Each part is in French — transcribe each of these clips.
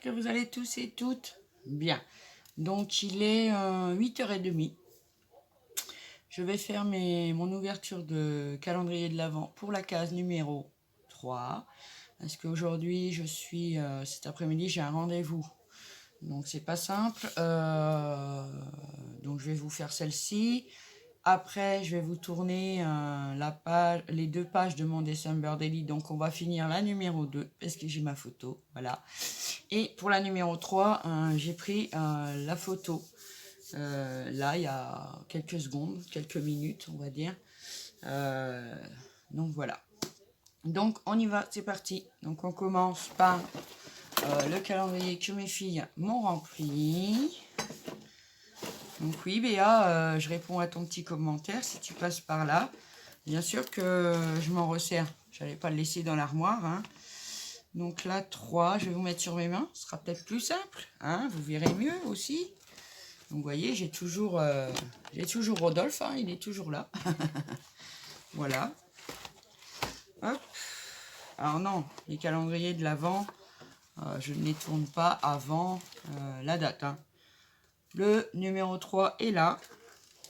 que vous allez tous et toutes bien. Donc il est 8h30. Je vais faire mon ouverture de calendrier de l'Avent pour la case numéro 3. Parce qu'aujourd'hui, cet après-midi, j'ai un rendez-vous. Donc c'est pas simple. Donc je vais vous faire celle-ci. Après, je vais vous tourner les 2 pages de mon December Daily. Donc, on va finir la numéro 2 parce que j'ai ma photo. Voilà. Et pour la numéro 3, j'ai pris la photo. Là, il y a quelques secondes, quelques minutes, on va dire. Donc, voilà. Donc, on y va, c'est parti. Donc, on commence par le calendrier que mes filles m'ont rempli. Donc oui, Béa, je réponds à ton petit commentaire si tu passes par là. Bien sûr que je m'en resserre. Je n'allais pas le laisser dans l'armoire. Hein. Donc là, 3, je vais vous mettre sur mes mains. Ce sera peut-être plus simple. Hein. Vous verrez mieux aussi. Donc vous voyez, j'ai toujours Rodolphe. Hein, il est toujours là. Voilà. Hop. Alors non, les calendriers de l'Avent, je ne les tourne pas avant la date. Hein. Le numéro 3 est là.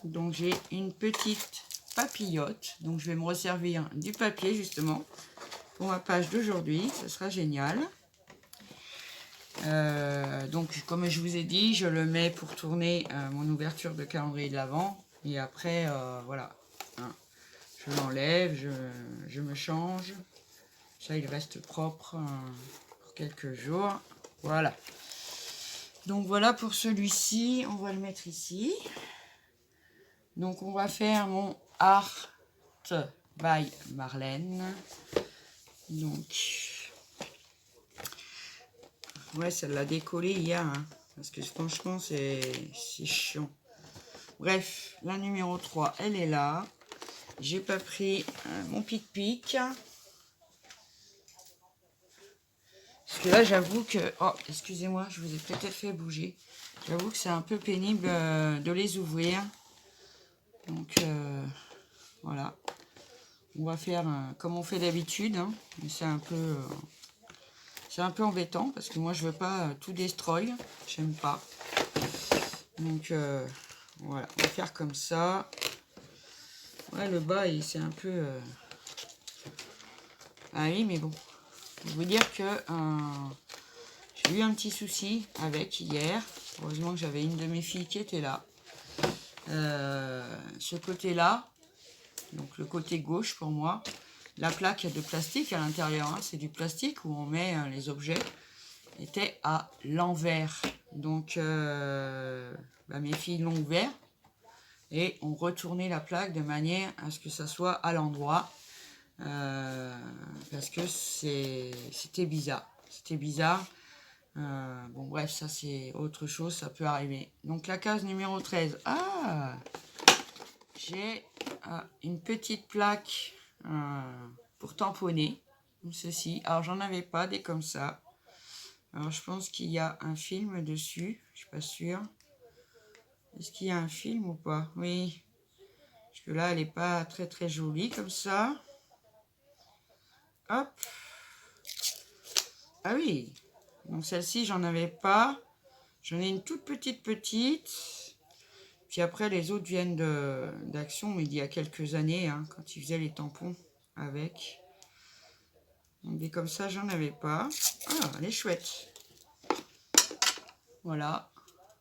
Donc j'ai une petite papillote. Donc je vais me resservir du papier justement pour ma page d'aujourd'hui. Ce sera génial. Donc comme je vous ai dit, je le mets pour tourner mon ouverture de calendrier de l'Avent. Et après, voilà. Hein, je l'enlève, je me change. Ça, il reste propre pour quelques jours. Voilà. Donc voilà pour celui-ci. On va le mettre ici. Donc on va faire mon Art by Marlène. Donc ouais, ça l'a décollé hier, hein, parce que franchement c'est chiant. Bref, la numéro 3, elle est là. J'ai pas pris mon pic-pic. Parce que là, j'avoue que... Oh, excusez-moi, je vous ai peut-être fait bouger. J'avoue que c'est un peu pénible de les ouvrir. Donc, voilà. On va faire comme on fait d'habitude. Hein. Mais c'est un peu embêtant parce que moi, je veux pas tout destroy. J'aime pas. Donc, voilà. On va faire comme ça. Ouais, le bas, c'est un peu... Ah oui, mais bon. Je veux dire que j'ai eu un petit souci avec hier. Heureusement que j'avais une de mes filles qui était là. Ce côté-là, donc le côté gauche pour moi, la plaque de plastique à l'intérieur, hein, c'est du plastique où on met les objets, était à l'envers. Donc mes filles l'ont ouvert et ont retourné la plaque de manière à ce que ça soit à l'endroit. Parce que c'était bizarre. C'était bizarre. Bon, bref, ça c'est autre chose, ça peut arriver. Donc la case numéro 13. Ah, j'ai une petite plaque pour tamponner. Ceci. Alors j'en avais pas des comme ça. Alors je pense qu'il y a un film dessus. Je suis pas sûre. Est-ce qu'il y a un film ou pas? Oui. Parce que là, elle est pas très très jolie comme ça. Hop. Ah oui. Donc celle-ci, j'en avais pas. J'en ai une toute petite. Puis après, les autres viennent d'Action, mais il y a quelques années, hein, quand ils faisaient les tampons avec. Donc des comme ça, j'en avais pas. Ah, elle est chouette. Voilà.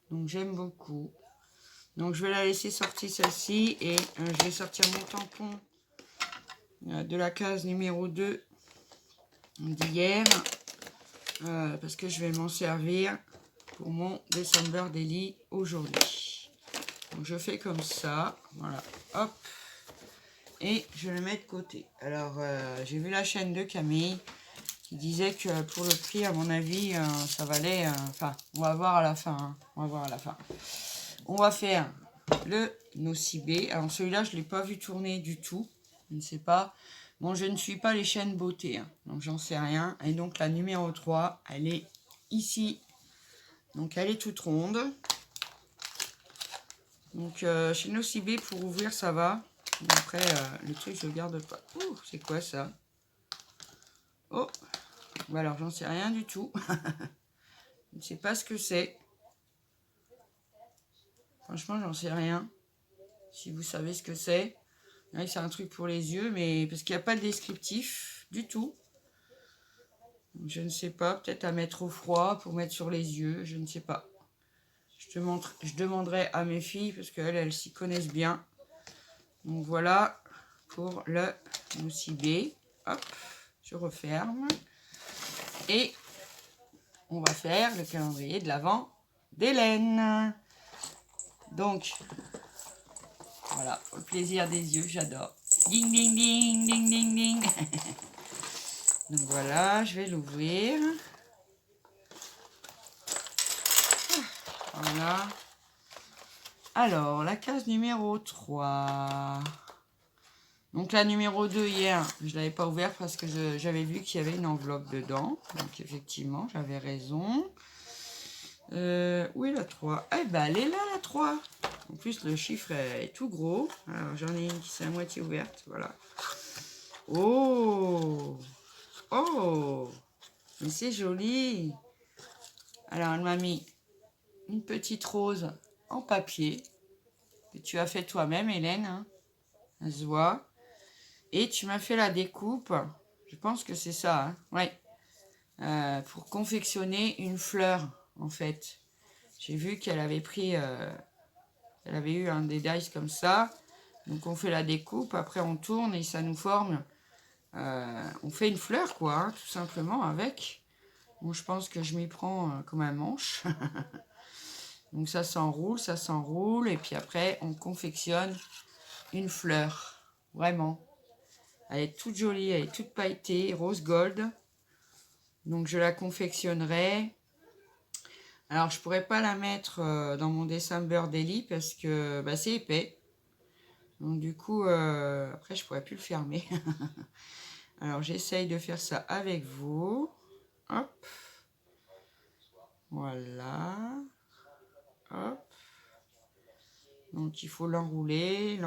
Donc j'aime beaucoup. Donc je vais la laisser sortir celle-ci. Et je vais sortir mon tampon de la case numéro 2 d'hier. Parce que je vais m'en servir pour mon December Daily aujourd'hui. Donc je fais comme ça, voilà, hop, et je le mets de côté. Alors j'ai vu la chaîne de Camille qui disait que pour le prix, à mon avis, ça valait, enfin, on va voir à la fin, hein, on va voir à la fin. On va faire le Nocibé. Alors celui-là, je ne l'ai pas vu tourner du tout, je ne sais pas. Bon, je ne suis pas les chaînes beauté, hein, donc j'en sais rien. Et donc la numéro 3, elle est ici. Donc elle est toute ronde. Donc chez Nocibé, pour ouvrir, ça va. Mais après, le truc, je le garde pas. Ouh, c'est quoi ça? Oh, bah alors j'en sais rien du tout. Je ne sais pas ce que c'est. Franchement, j'en sais rien. Si vous savez ce que c'est. C'est un truc pour les yeux, mais parce qu'il n'y a pas de descriptif du tout. Donc, je ne sais pas, peut-être à mettre au froid pour mettre sur les yeux, je ne sais pas. Je demanderai à mes filles parce qu'elles s'y connaissent bien. Donc voilà pour le Moussi. Hop, je referme. Et on va faire le calendrier de l'Avent d'Hélène. Donc, voilà, pour le plaisir des yeux, j'adore. Ding, ding, ding, ding, ding, ding. Donc voilà, je vais l'ouvrir. Voilà. Alors, la case numéro 3. Donc la numéro 2, hier, je ne l'avais pas ouverte parce que j'avais vu qu'il y avait une enveloppe dedans. Donc effectivement, j'avais raison. Où est la 3? Eh ben, elle est là, la 3. En plus, le chiffre est tout gros. Alors, j'en ai une qui s'est à moitié ouverte. Voilà. Oh! Oh! Mais c'est joli! Alors, elle m'a mis une petite rose en papier que tu as fait toi-même, Hélène. Hein. Elle se voit. Et tu m'as fait la découpe. Je pense que c'est ça. Hein. Ouais. Pour confectionner une fleur, en fait. J'ai vu qu'elle avait pris... elle avait eu un des dice comme ça. Donc on fait la découpe, après on tourne et ça nous forme. On fait une fleur quoi, hein, tout simplement avec. Bon, je pense que je m'y prends comme un manche. Donc ça s'enroule. Et puis après on confectionne une fleur. Vraiment. Elle est toute jolie, elle est toute pailletée, rose gold. Donc je la confectionnerai. Alors je pourrais pas la mettre dans mon December Daily parce que bah, c'est épais. Donc du coup, après je pourrais plus le fermer. Alors j'essaye de faire ça avec vous. Hop. Voilà. Hop. Donc il faut l'enrouler.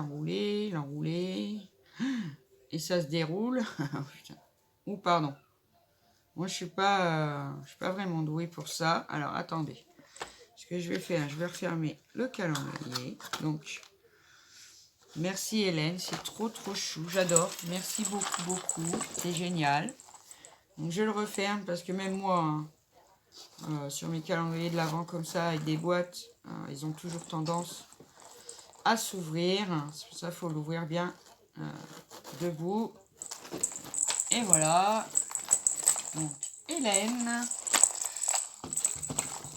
Et ça se déroule. Ou pardon. Moi je suis pas vraiment douée pour ça. Alors attendez. Ce que je vais faire, je vais refermer le calendrier. Donc merci Hélène, c'est trop chou, j'adore. Merci beaucoup, c'est génial. Donc je le referme parce que même moi, sur mes calendriers de l'Avent comme ça, avec des boîtes, ils ont toujours tendance à s'ouvrir. C'est pour ça qu'il faut l'ouvrir bien debout. Et voilà. Donc Hélène,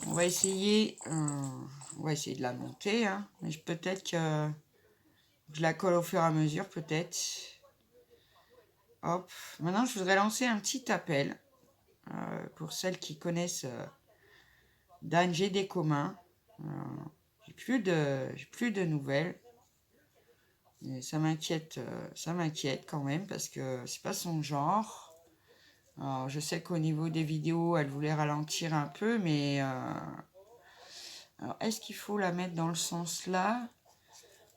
on va essayer de la monter. Hein. Mais peut-être que je la colle au fur et à mesure, peut-être. Hop. Maintenant, je voudrais lancer un petit appel pour celles qui connaissent Dan GD Commun. J'ai plus de nouvelles. Et ça m'inquiète quand même parce que c'est pas son genre. Alors, je sais qu'au niveau des vidéos, elle voulait ralentir un peu, mais alors est-ce qu'il faut la mettre dans le sens là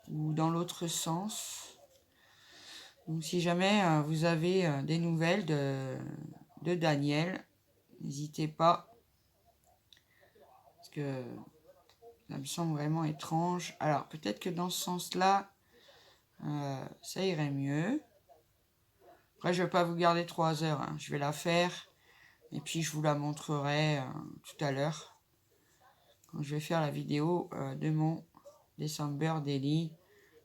ou dans l'autre sens? Donc si jamais vous avez des nouvelles de Daniel, n'hésitez pas. Parce que ça me semble vraiment étrange. Alors peut-être que dans ce sens-là, ça irait mieux. Après, je ne vais pas vous garder 3 heures. Hein. Je vais la faire. Et puis, je vous la montrerai tout à l'heure. Quand je vais faire la vidéo de mon December Daily.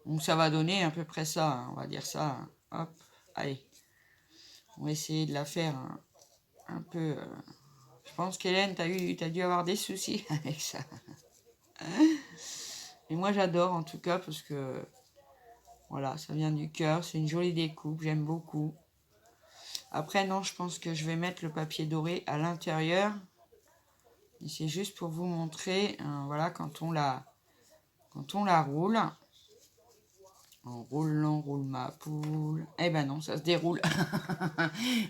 Donc, ça va donner à peu près ça. Hein. On va dire ça. Hein. Hop. Allez. On va essayer de la faire un peu... Je pense qu'Hélène, t'as dû avoir des soucis avec ça. Et moi, j'adore en tout cas parce que... Voilà, ça vient du cœur. C'est une jolie découpe. J'aime beaucoup. Après, non, je pense que je vais mettre le papier doré à l'intérieur. Et c'est juste pour vous montrer, voilà, quand on la roule. On roule ma poule. Eh ben non, ça se déroule.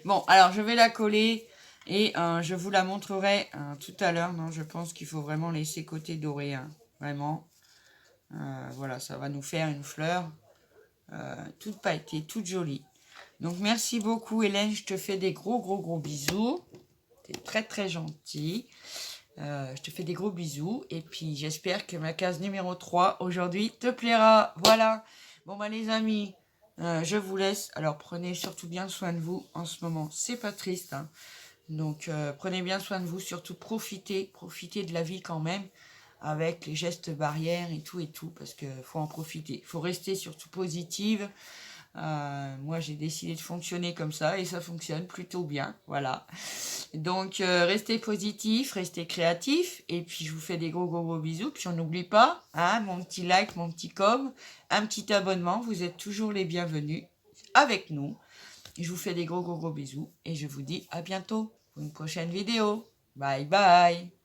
Bon, alors je vais la coller et je vous la montrerai tout à l'heure. Non, je pense qu'il faut vraiment laisser côté doré, hein, vraiment. Voilà, ça va nous faire une fleur toute pailletée, toute jolie. Donc merci beaucoup Hélène, je te fais des gros bisous. T'es très gentil. Je te fais des gros bisous. Et puis, j'espère que ma case numéro 3 aujourd'hui te plaira. Voilà. Bon, bah, les amis, je vous laisse. Alors, prenez surtout bien soin de vous. En ce moment, c'est pas triste, hein. Donc, prenez bien soin de vous. Surtout, profitez de la vie quand même. Avec les gestes barrières et tout. Parce qu'il faut en profiter. Il faut rester surtout positive. Moi, j'ai décidé de fonctionner comme ça et ça fonctionne plutôt bien. Voilà. Donc, restez positif, restez créatif. Et puis, je vous fais des gros bisous. Puis, on n'oublie pas, hein, mon petit like, mon petit com, un petit abonnement. Vous êtes toujours les bienvenus avec nous. Je vous fais des gros bisous. Et je vous dis à bientôt pour une prochaine vidéo. Bye bye.